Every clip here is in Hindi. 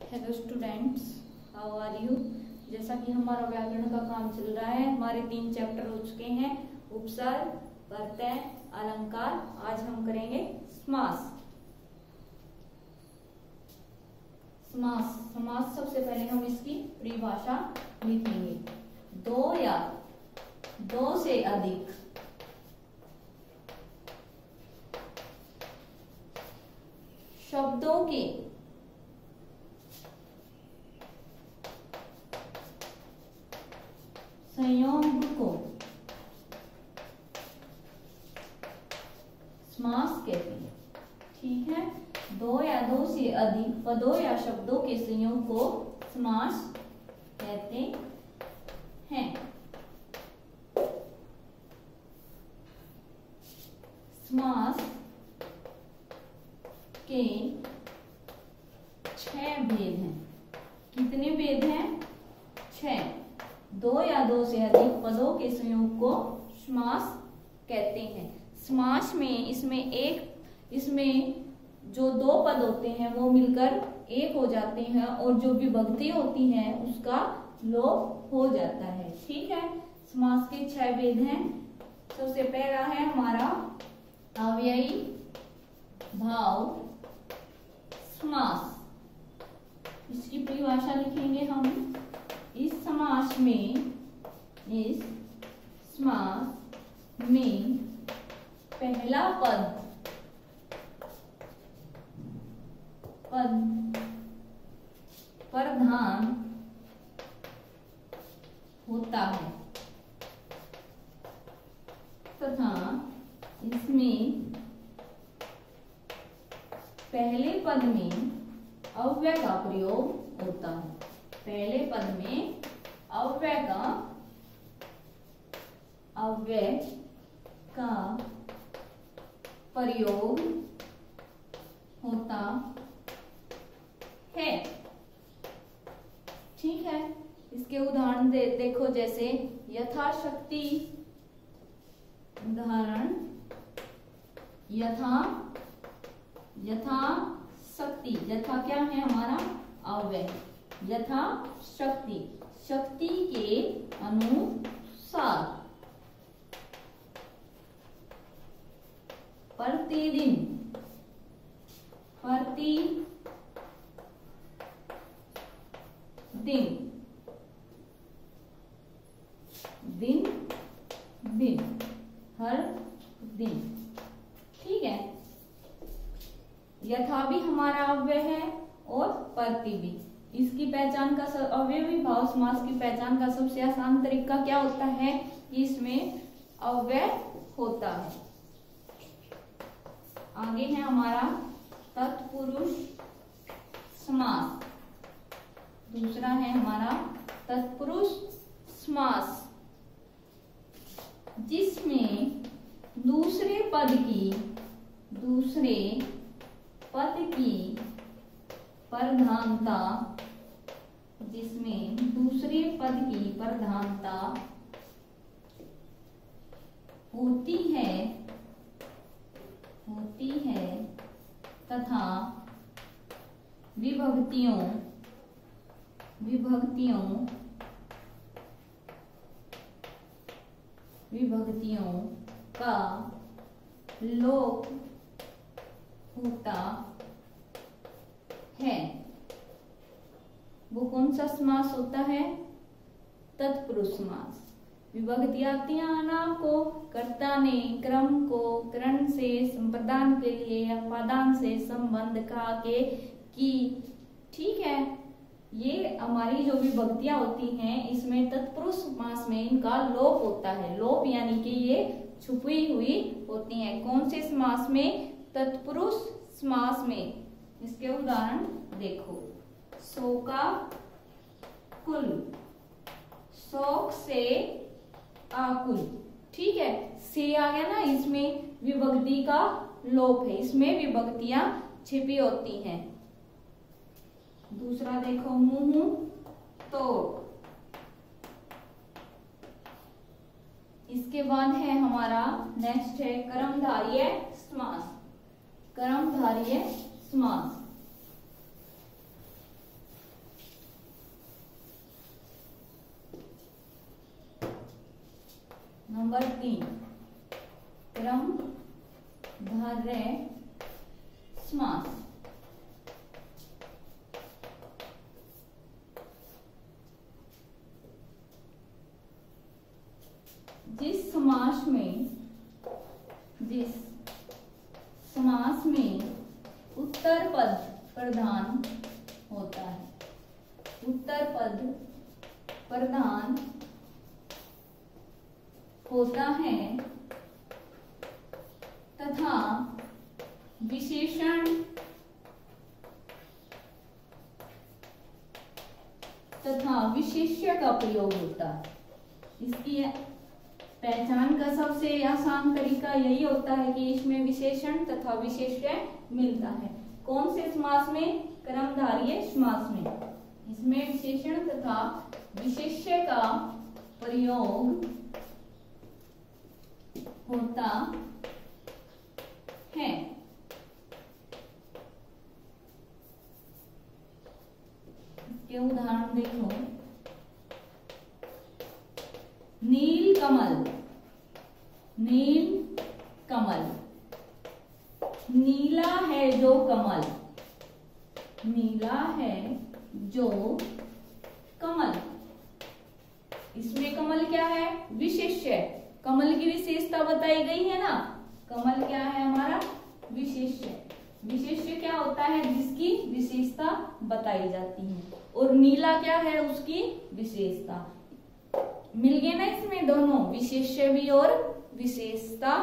Hello students, how are you. जैसा कि हमारा व्याकरण का काम चल रहा है, हमारे 3 चैप्टर हो चुके हैं, उपसर्ग, प्रत्यय, अलंकार। आज हम करेंगे समास। समास समास सबसे पहले हम इसकी परिभाषा लिखेंगे। दो या दो से अधिक शब्दों के संयोग को समास कहते हैं। ठीक है, दो या दो से अधिक पदों या शब्दों के संयोग को समास कहते हैं। समास के 6 भेद हैं। कितने भेद हैं? 6। दो या दो से अधिक पदों के संयोग को समास कहते हैं। समास में इसमें जो दो पद होते हैं वो मिलकर एक हो जाते हैं और जो विभक्ति होती है उसका लोप हो जाता है। ठीक है, समास के 6 भेद हैं। सबसे पहला है हमारा अव्ययी भाव समास। इसकी परिभाषा लिखेंगे हम। इस समास में पहला पद प्रधान होता है तथा इसमें पहले पद में अव्यय का प्रयोग होता है। पहले पद में अव्यय का प्रयोग होता है। ठीक है, इसके उदाहरण देखो, जैसे यथाशक्ति। उदाहरण यथाशक्ति। यथा क्या है? हमारा अव्यय। यथा शक्ति, शक्ति के अनुसार। प्रतिदिन, दिन, हर दिन। ठीक है, यथा भी हमारा अव्यय है और प्रति भी। इसकी पहचान का अव्ययी भाव समास की पहचान का सबसे आसान तरीका क्या होता है कि इसमें अव्यय होता है। आगे है हमारा तत्पुरुष समास। दूसरा है हमारा तत्पुरुष समास, जिसमें दूसरे पद की प्रधानता होती है तथा विभक्तियों का लोप होता है। वो कौन सा समास होता है? तत्पुरुष समास। विभक्तियां नाम को कर्ता ने क्रम को करण से संप्रदान के लिए या पादान से संबंध कहा के की। ठीक है, ये हमारी जो विभक्तियां होती हैं इसमें तत्पुरुष समास में इनका लोप होता है। लोप यानी कि ये छुपी हुई होती हैं। कौन से समास में? तत्पुरुष समास में। इसके उदाहरण देखो, शोका कुल, शोक से आकुल। ठीक है, से आ गया ना, इसमें विभक्ति का लोप है। इसमें विभक्तियां छिपी होती हैं। दूसरा देखो, मुंह तोड़। इसके बाद है हमारा नेक्स्ट है कर्मधारय समास। कर्मधारय समास। धारती क्रमधारय समास। जिस समास में उत्तर पद प्रधान होता है, उत्तर पद प्रधान होता है तथा विशेषण तथा विशेष्य का प्रयोग होता है। इसकी पहचान का सबसे आसान तरीका यही होता है कि इसमें विशेषण तथा विशेष्य मिलता है। कौन से समास में? कर्मधारय समास में। इसमें विशेषण तथा विशेष्य का प्रयोग होता है। के उदाहरण देखो, नील कमल, नील कमल, नीला है जो कमल, नीला है जो कमल। इसमें कमल क्या है? विशेष्य। कमल की विशेषता बताई गई है ना। कमल क्या है हमारा? विशेष्य। विशेष्य क्या होता है? जिसकी विशेषता बताई जाती है। और नीला क्या है? उसकी विशेषता। मिल गए ना इसमें दोनों, विशेष्य भी और विशेषता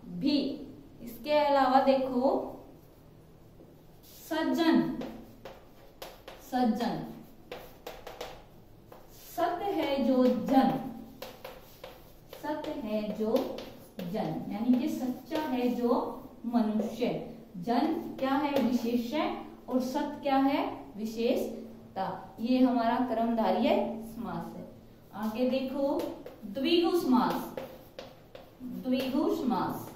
भी। इसके अलावा देखो, सज्जन, सज्जन, सत है जो जन, सत है जो जन, यानी कि सच्चा है जो मनुष्य। जन क्या है? विशेष्य, और सत क्या है? विशेषता। ये हमारा कर्मधारय समास है। आगे देखो, द्विगु समास, द्विगु समास।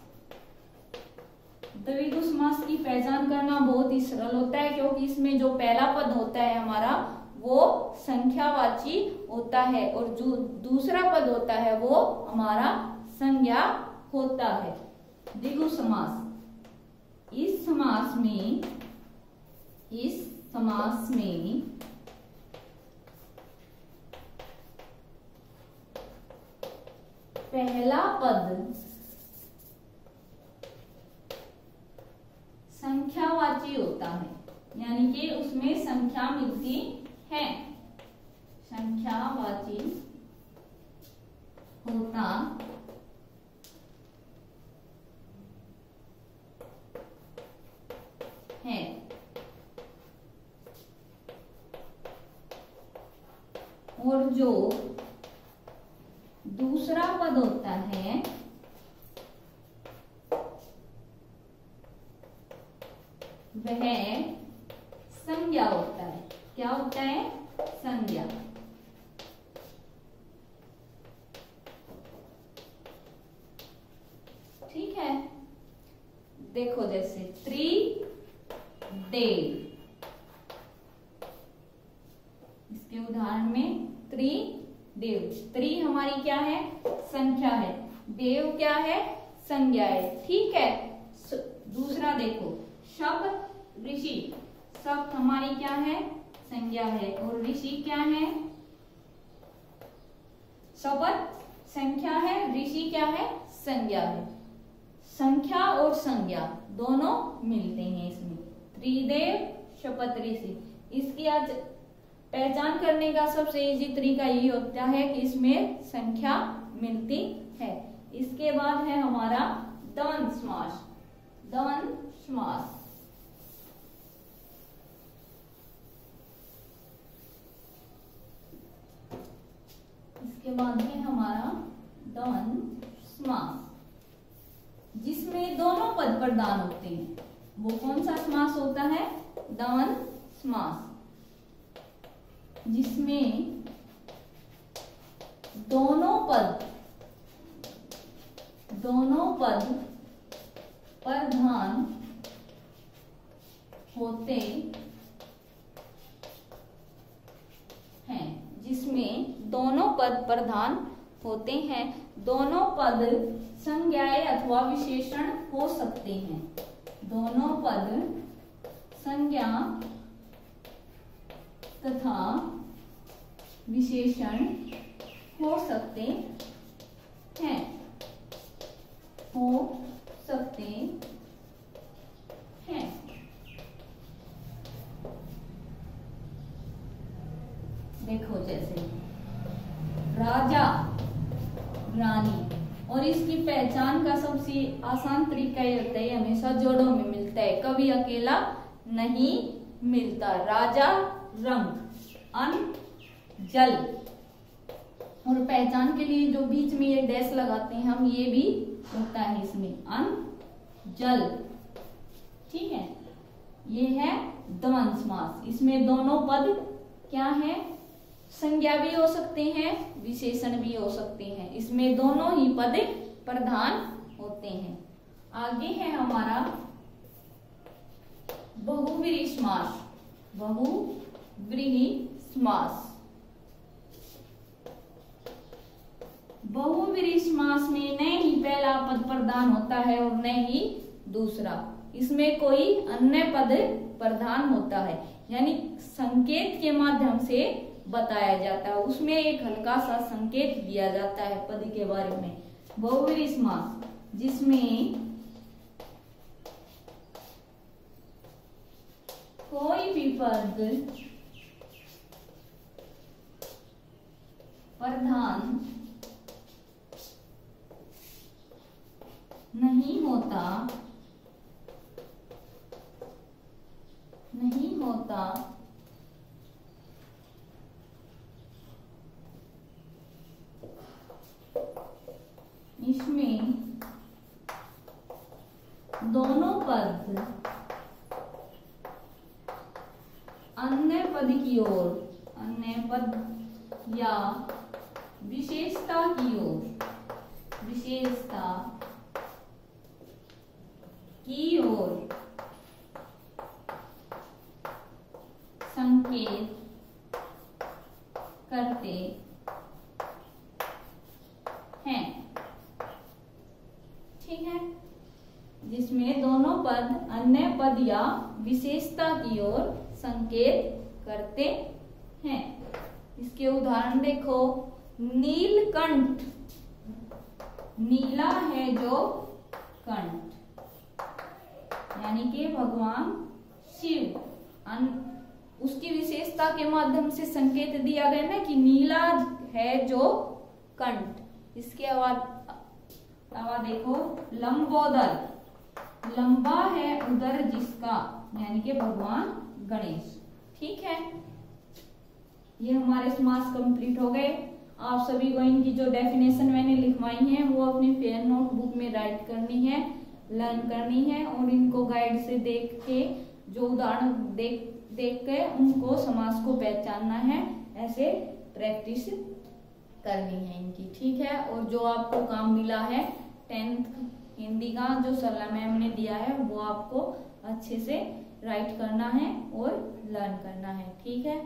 द्विगु समास की पहचान करना बहुत ही सरल होता है, क्योंकि इसमें जो पहला पद होता है हमारा वो संख्यावाची होता है, और जो दूसरा पद होता है वो हमारा संज्ञा होता है। द्विगु समास। इस समास में पहला पद संख्यावाची होता है, यानी कि उसमें संख्या मिलती है। संख्यावाची होता है। और जो दूसरा पद होता है वह संज्ञा होता है। क्या होता है? संज्ञा। ठीक है। देखो, जैसे त्रिदेव, इसके उदाहरण में त्रिदेव। त्रि हमारी क्या है? संख्या है। देव क्या है? संज्ञा है। ठीक है। दूसरा देखो, शब्द, ऋषि। शब्द हमारी क्या है? संज्ञा है, और ऋषि क्या है? शब्द संख्या है, ऋषि क्या है? संज्ञा है। संख्या और संज्ञा दोनों मिलते हैं इसमें। त्रिदेव, शपथ, ऋषि। इसकी आज पहचान करने का सबसे इजी तरीका यही होता है कि इसमें संख्या मिलती है। इसके बाद है हमारा द्वंद्व समास। द्वंद्व समास। इसके बाद है हमारा द्वंद्व समास, जिसमें दोनों पद प्रधान होते हैं। वो कौन सा समास होता है? द्वंद्व समास, जिसमें दोनों पद प्रधान होते हैं। जिसमें दोनों पद प्रधान होते हैं। दोनों पद संज्ञाएं अथवा विशेषण हो सकते हैं। दोनों पद संज्ञा तथा विशेषण हो सकते हैं। हो सकते हैं। देखो जैसे राजा, रानी, और इसकी पहचान का सबसे आसान तरीका ये होता है, हमेशा जोड़ों में मिलता है, कभी अकेला नहीं मिलता। राजा रंग, अन्न जल, और पहचान के लिए जो बीच में ये डैश लगाते हैं हम, ये भी होता है इसमें, अन्न जल। ठीक है, ये है द्वंद्व समास। इसमें दोनों पद क्या है, संज्ञा भी हो सकते हैं, विशेषण भी हो सकते हैं। इसमें दोनों ही पद प्रधान होते हैं। आगे है हमारा बहुव्रीहि समास। बहुव्रीहि समास। बहुव्रीहि समास में न ही पहला पद प्रधान होता है और न ही दूसरा। इसमें कोई अन्य पद प्रधान होता है, यानी संकेत के माध्यम से बताया जाता है। उसमें एक हल्का सा संकेत दिया जाता है पद के बारे में। बहुव्रीहि समास जिसमें कोई भी पद प्रधान नहीं होता, इसमें दोनों पद अन्य पद की ओर, अन्य पद या विशेषता की ओर, विशेषता की ओर संकेत करते हैं। ठीक है, जिसमें दोनों पद अन्य पद या विशेषता की ओर संकेत करते हैं। इसके उदाहरण देखो, नीलकंठ, नीला है जो कंठ, यानी कि भगवान शिव। उसकी विशेषता के माध्यम से संकेत दिया गया ना कि नीला है जो कंठ। इसके अलावा देखो, लंबोदर, लंबा है उदर जिसका, यानी कि भगवान गणेश। ठीक है, ये हमारे समास कंप्लीट हो गए। आप सभी को इनकी जो डेफिनेशन मैंने लिखवाई है वो अपनी फेयर नोटबुक में राइट करनी है, लर्न करनी है, और इनको गाइड से देख के, जो उदाहरण देख के उनको समास को पहचानना है, ऐसे प्रैक्टिस करनी है इनकी। ठीक है, और जो आपको काम मिला है 10th हिंदी का जो सरला मैम ने दिया है वो आपको अच्छे से राइट करना है और लर्न करना है। ठीक है।